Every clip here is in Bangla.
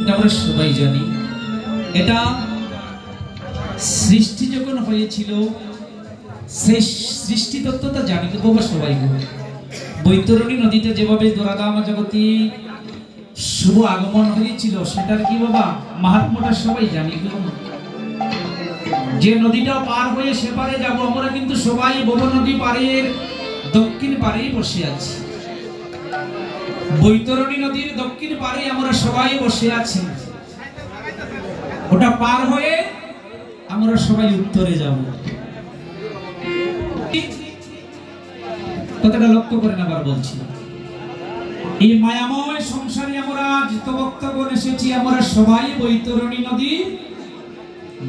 এটা আমরা সবাই জানি। এটা সৃষ্টি যখন হয়েছিল সেই সৃষ্টি তত্ত্বটা জানি তো বাবা সবাই। বৈতরণী নদীতে যেভাবে দোরাদামা জগতী শুভ আগমন হয়েছিল সেটার কি বাবা মাহাত্ম্যটা সবাই জানি। যে নদীটা পার হয়ে সেপারে যাব আমরা, কিন্তু সবাই বড় নদী পারের দক্ষিণ পারেই বসে আছি। বৈতরণী নদীর দক্ষিণ পারে আমরা সবাই বসে আছি। ওটা পার হয়ে আমরা সবাই উত্তরে যাব। কথাটা লক্ষ্য করেন আবার বলছি, এই মায়াময় সংসারে আমরা যত ভক্তগণ এসেছি আমরা সবাই বৈতরণী নদীর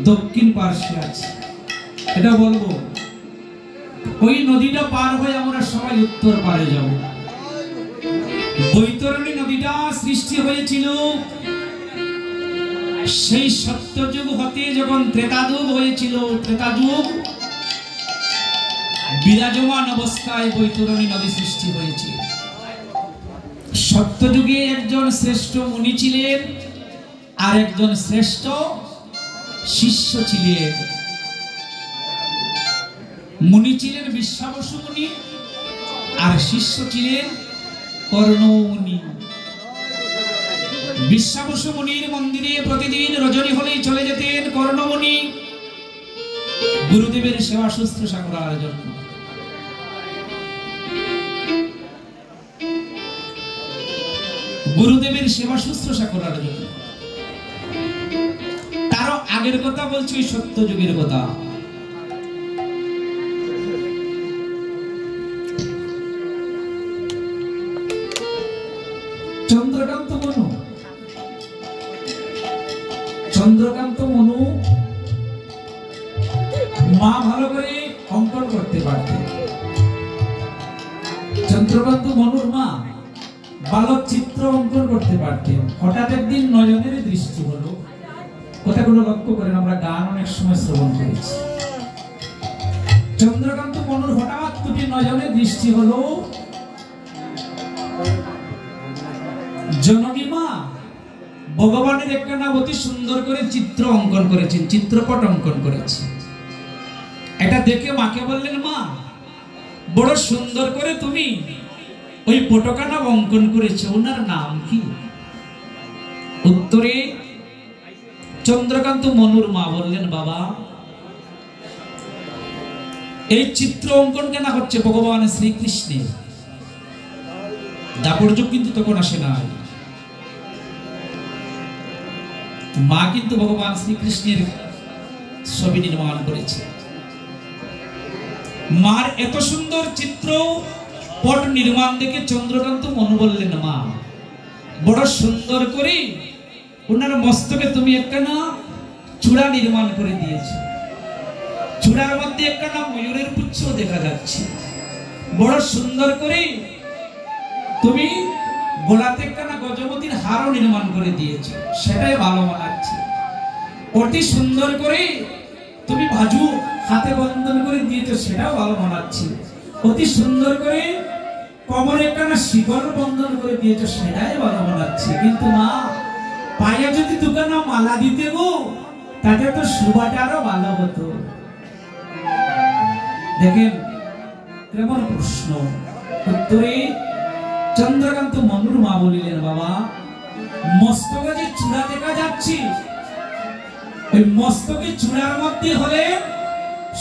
দক্ষিণ পার্শ্বে আছি। এটা বলবো ওই নদীটা পার হয়ে আমরা সবাই উত্তর পারে যাব। বৈতরণী নদীটা সৃষ্টি হয়েছিল সেই সত্যযুগ হতে যখন ত্রেতাযুগ হয়েছিল। ত্রেতাযুগ বিরাজমান অবস্থায় বৈতরণী নদী সৃষ্টি হয়েছিল। সত্যযুগে একজন শ্রেষ্ঠ মুনি ছিলেন আর একজন শ্রেষ্ঠ শিষ্য ছিলেন। মুনি ছিলেন বিশ্বাবসু মুনি আর শিষ্য ছিলেন কর্ণ মুনি। বিশ্বাবসু মুনির মন্দিরে প্রতিদিন রজনী হলেই চলে যেতেন কর্ণ মুনি গুরুদেবের সেবা শুশ্রূষা করার জন্য। গুরুদেবের সেবা শুশ্রূষা করার জন্য। তারও আগের কথা বলছি, ওই সত্য যুগের কথা। চন্দ্রকান্ত মনু, চন্দ্রকান্ত মনু মা ভালো করে অঙ্কন করতে পারতেন। চন্দ্রকান্ত মনুর মা বালক চিত্র অঙ্কন করতে পারতেন। হঠাৎ একদিন নয়নের দৃষ্টি হলো। কথাগুলো লক্ষ্য করেন, আমরা গান অনেক সময় শ্রবণ করেছি। চন্দ্রকান্ত মনুর হঠাৎ দুটি নয়নের দৃষ্টি হলো। জননী মা ভগবানের একটা না অতি সুন্দর করে চিত্র অঙ্কন করেছেন, চিত্রপট অঙ্কন করেছেন। এটা দেখে মাকে বললেন, মা বড় সুন্দর করে তুমি ওই পটকানা অঙ্কন করেছে, ওনার নাম কি? উত্তরে চন্দ্রকান্ত মনুর মা বললেন, বাবা এই চিত্র অঙ্কন কেন হচ্ছে ভগবান শ্রীকৃষ্ণের। দাপর যুগ কিন্তু তখন আসে না। মা কিন্তু ভগবান শ্রীকৃষ্ণের ছবি নির্মাণ করেছে। মার এত সুন্দর চিত্র পট নির্মাণ দেখে চন্দ্রকান্ত মনু বললেন, মা বড় সুন্দর করে ওনার মস্তকে তুমি একখানা চূড়া নির্মাণ করে দিয়েছো। চূড়ার মধ্যে একখানা ময়ূরের পুচ্ছ দেখা যাচ্ছে। বড় সুন্দর করে তুমি গোলাতে একখানা গজমতির হারও নির্মাণ করে দিয়েছো, সেটাই ভালো মানাচ্ছে। অতি সুন্দর করে তুমি ভাজু হাতে বন্ধন করে দিয়েছো, সেটাও ভালো মানাচ্ছে। অতি সুন্দর করে কোমরে একখানা শিকল বন্ধন করে দিয়েছো, সেটাই ভালো মানাচ্ছে। কিন্তু মা পায়ে যদি দুখানা মালা দিতে গো, তাতে তো শোভাটা আরো ভালো হতো। দেখেন কেমন প্রশ্ন। উত্তরে চন্দ্রকান্ত মনুর মা বলিলেন, বাবা মস্তকে যে চূড়া দেখা যাচ্ছে, ওই মস্তকে চূড়ার মধ্যে হলে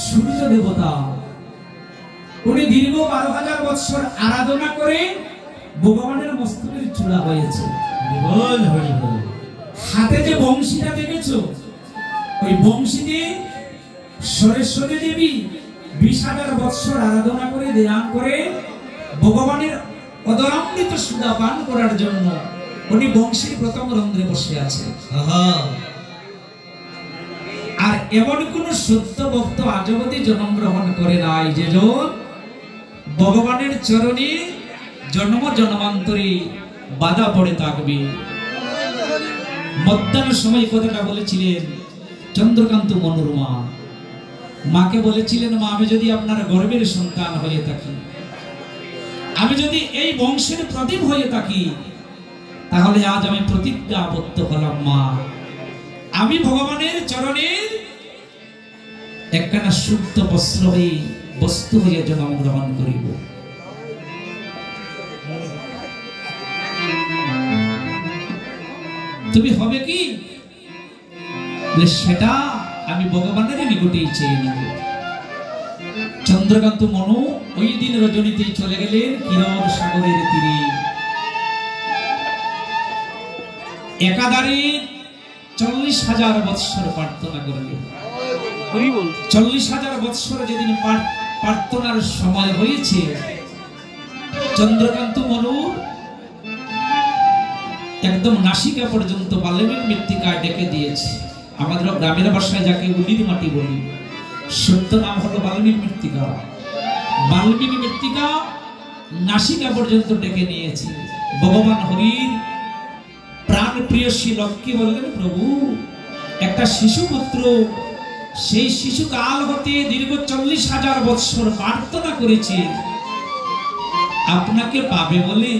সূর্য দেবতা। উনি দীর্ঘ 12,000 বছর আরাধনা করে ভগবানের মস্তকের চূড়া হয়েছে। হাতে যে বংশীটা দেখেছো, ওই বংশী দিয়ে সরস্বতী দেবী 20,000 বছর আরাধনা করে ধ্যান করে ভগবানের অদরামৃত সুধা পান করার জন্য উনি বংশীর প্রথম রন্ধ্রে বসে আছে। আর এমন কোন সত্য ভক্ত আজ অবধি জন্ম গ্রহণ করে নাই যেজন ভগবানের চরণে জন্ম জন্মান্তরে বাধা পড়ে থাকবে। মধ্যাহ্ন সময় কথাটা বলেছিলেন চন্দ্রকান্ত মনুর মা। মাকে বলেছিলেন, মা আমি যদি আপনার গর্ভের সন্তান হয়ে থাকি, আমি যদি এই বংশের প্রদীপ হয়ে থাকি, তাহলে আজ আমি প্রতিজ্ঞাবদ্ধ হলাম মা, আমি ভগবানের চরণের একখানা শুদ্ধ বস্ত্র হয়ে বস্তু হয়ে জন্ম গ্রহণ করিব। তুমি হবে কি? সেটা আমি ভগবানের নিকটেই চেয়ে নিব। চন্দ্রকান্ত মনু ওই দিন রজনীতেই চলে গেলেন ক্ষীরদ সাগরের তীরে। একাধারে 40,000 বৎসর প্রার্থনা করলেন। 40,000 বৎসর যেদিন প্রার্থনার সময় হয়েছে, চন্দ্রকান্ত মনু একদম নাসিকা পর্যন্ত বাল্মীক মৃত্তিকায় ডেকে দিয়েছে। আমাদের গ্রামের ভাষায় যাকে উলির মাটি বলি, সত্য নাম হলো বাল্মীক মৃত্তিকা। বাল্মীক মৃত্তিকা নাসিকা পর্যন্ত ডেকে নিয়েছে। ভগবান হরির প্রাণ প্রিয় শ্রী লক্ষ্মী বললেন, প্রভু একটা শিশুপুত্র, সেই শিশু কাল হতে দীর্ঘ 40,000 বৎসর প্রার্থনা করেছে, আপনাকে পাবে বলে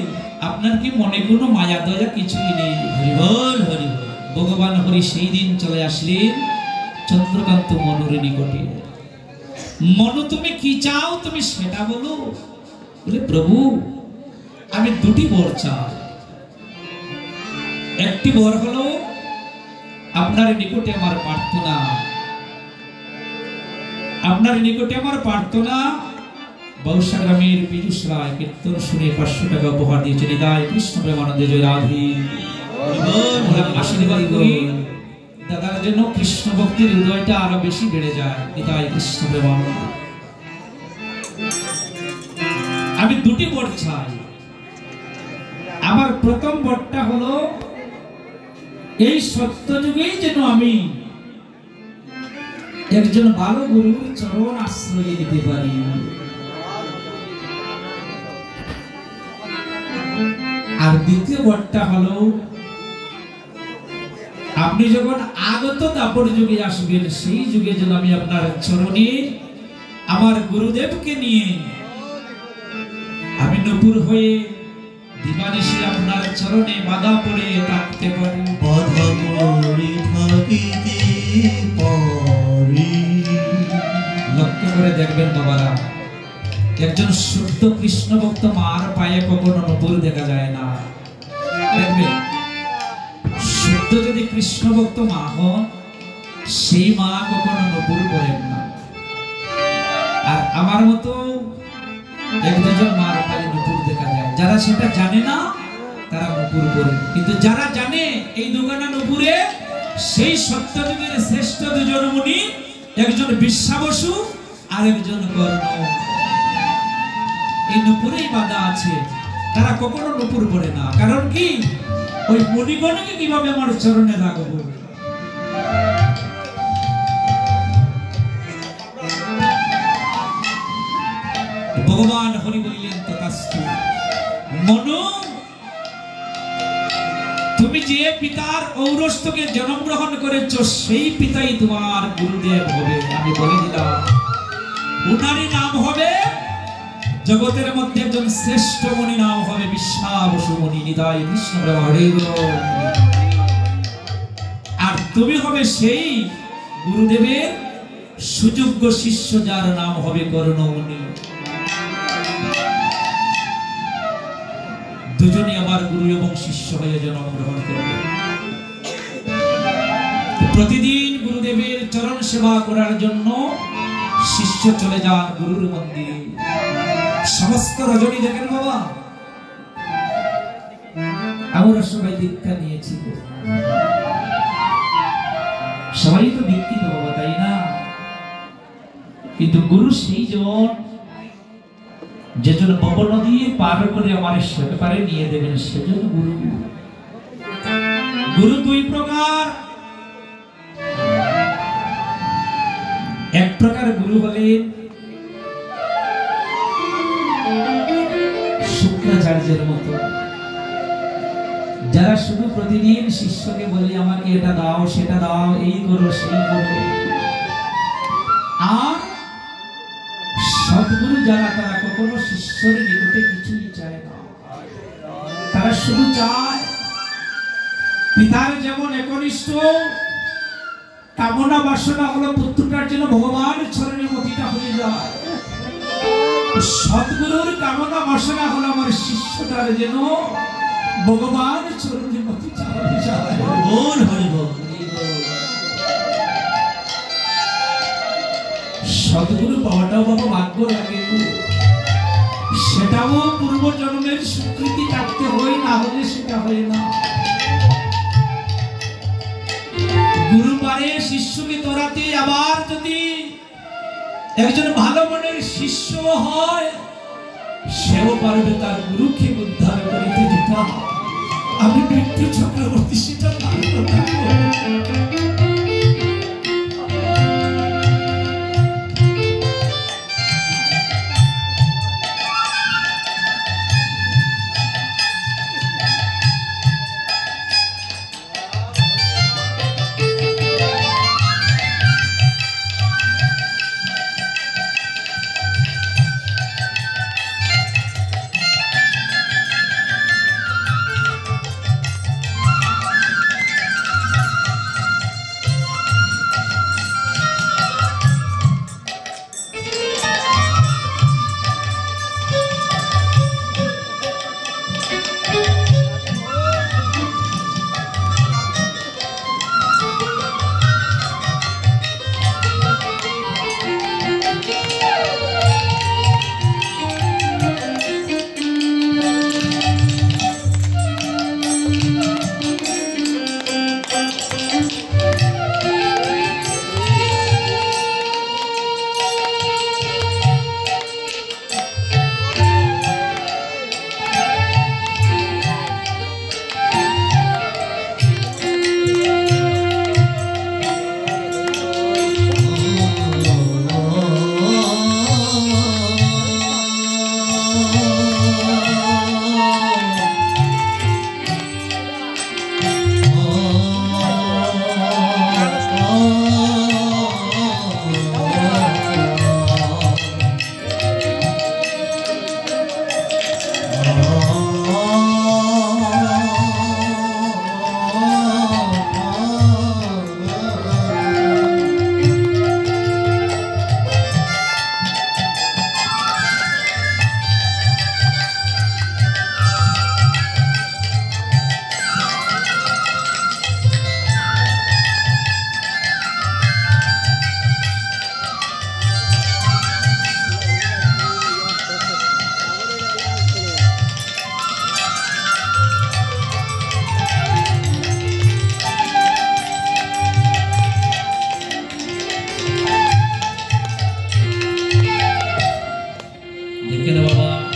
আপনার কি মনে কোনো মায়া দয়া কিছুই নেই? হরিবল হরিবল। ভগবান হরি সেই দিন চলে আসলেন চন্দ্রকান্ত মনুর নিকটে। মনু তুমি কি চাও, তুমি সেটা বলো। বলে, প্রভু আমি দুটি বর চাই। একটি বর হলো আপনার নিকটে আমার প্রার্থনা, আপনার নিকটে আমার প্রার্থনা। বৌসা গ্রামের পীযুষ রায় কীর্তন শুনে 500 টাকা উপহার দিয়েছে। হৃদয় কৃষ্ণ প্রেমানন্দে জয় রাধে। আশীর্বাদ করি দাদার জন্য কৃষ্ণ ভক্তির হৃদয়টা আরো বেশি বেড়ে যায়। হৃদয় কৃষ্ণ প্রেমানন্দে। আমি দুটি বর চাই। আমার প্রথম বরটা হলো এই সত্যযুগেই যেন আমি একজন ভালো গুরুর চরণ আশ্রয় দিতে পারি। আর দ্বিতীয় বরটা হলো আপনি যখন আগত দাপর যুগে আসবেন, সেই যুগে যেন আমি আপনার চরণে আমার গুরুদেবকে নিয়ে আমি নূপুর হয়ে দিবানিশি আপনার চরণে বাধা পড়ে থাকতে পারি। লক্ষ্য করে দেখবেন বাবারা, একজন শুদ্ধ কৃষ্ণ ভক্ত মার পায়ে কখনো নূপুর দেখা যায় না। দেখবেন, শুদ্ধ যদি কৃষ্ণ ভক্ত মা হন, সেই মা কখনো নূপুর পরেন না। আর আমার মতো এক দুজন মার পায়ে নূপুর দেখা যায়। যারা সেটা জানে না তারা নূপুর পরে, কিন্তু যারা জানে এই দুখানা নূপুরে সেই সত্যযুগের শ্রেষ্ঠ দুজন মুনি, একজন বিশ্বাবসু আর একজন কর্ণ, এই নূপুরেই বাধা আছে। তারা কখনো নূপুর পরে না। কারণ কি? ওই মুনিগণকে কিভাবে আমার চরণে রাখবো? ভগবান হরি বললেন, তথাস্তু। মনু, তুমি যে পিতার ঔরস্তকে জন্ম গ্রহণ করেছ, সেই পিতাই তোমার গুরুদেব হবে। আমি বলে দিলাম, উনারই নাম হবে জগতের মধ্যে একজন শ্রেষ্ঠ মুনি, নাম হবে বিশ্বাবসু মুনি। হৃদয় কৃষ্ণ আর তুমি হবে সেই গুরুদেবের সুযোগ্য শিষ্য, যার নাম হবে কর্ণ মুনি। দুজনই আমার গুরু এবং শিষ্য হয়ে জন্ম গ্রহণ করবে। প্রতিদিন গুরুদেবের চরণ সেবা করার জন্য শিষ্য চলে যান গুরুর মন্দিরে। সমস্ত রজনী দেখেন বাবা, আমরা সবাই দীক্ষা নিয়েছি, সবাই তো দীক্ষিত বাবা, তাই না? কিন্তু গুরু সেই জন যেজন পব নদী পার করে আমার সেপারে নিয়ে দেবেন, সেজন গুরু। গুরু দুই প্রকার। এক প্রকার গুরু হলেন শুক্রাচার্যের মতো, যারা শুধু প্রতিদিন শিষ্যকে বলে আমাকে এটা দাও, সেটা দাও, এই করো, সেই করো। আর সদ্গুরু যারা, তারা কখনো শিষ্যের নিকটে কিছুই চায় না। তারা শুধু চায় পিতার যেমন একনিষ্ঠ কামনা বাসনা হলো পুত্রটার জন্য ভগবান চরণে মতিটা হয়ে যায়, সদ্গুরুর কামনা বাসনা হলো আমার শিষ্যটার যেন ভগবান চরণে মতিটা হয়ে যায়। বল হরি বল। সদ্গুরু পাওয়াটাও বাবা ভাগ্য লাগে, সেটাও পূর্ব জন্মের স্বীকৃতি রাখতে হয়, না হলে সেটা হয় না। গুরু পারে শিষ্যকে তোরাতে, আবার যদি একজন ভালো মনের শিষ্য হয় সেও পারবে তার গুরুকে উদ্ধার করিতে। যেটা আমি মৃত্যু চক্রবর্তী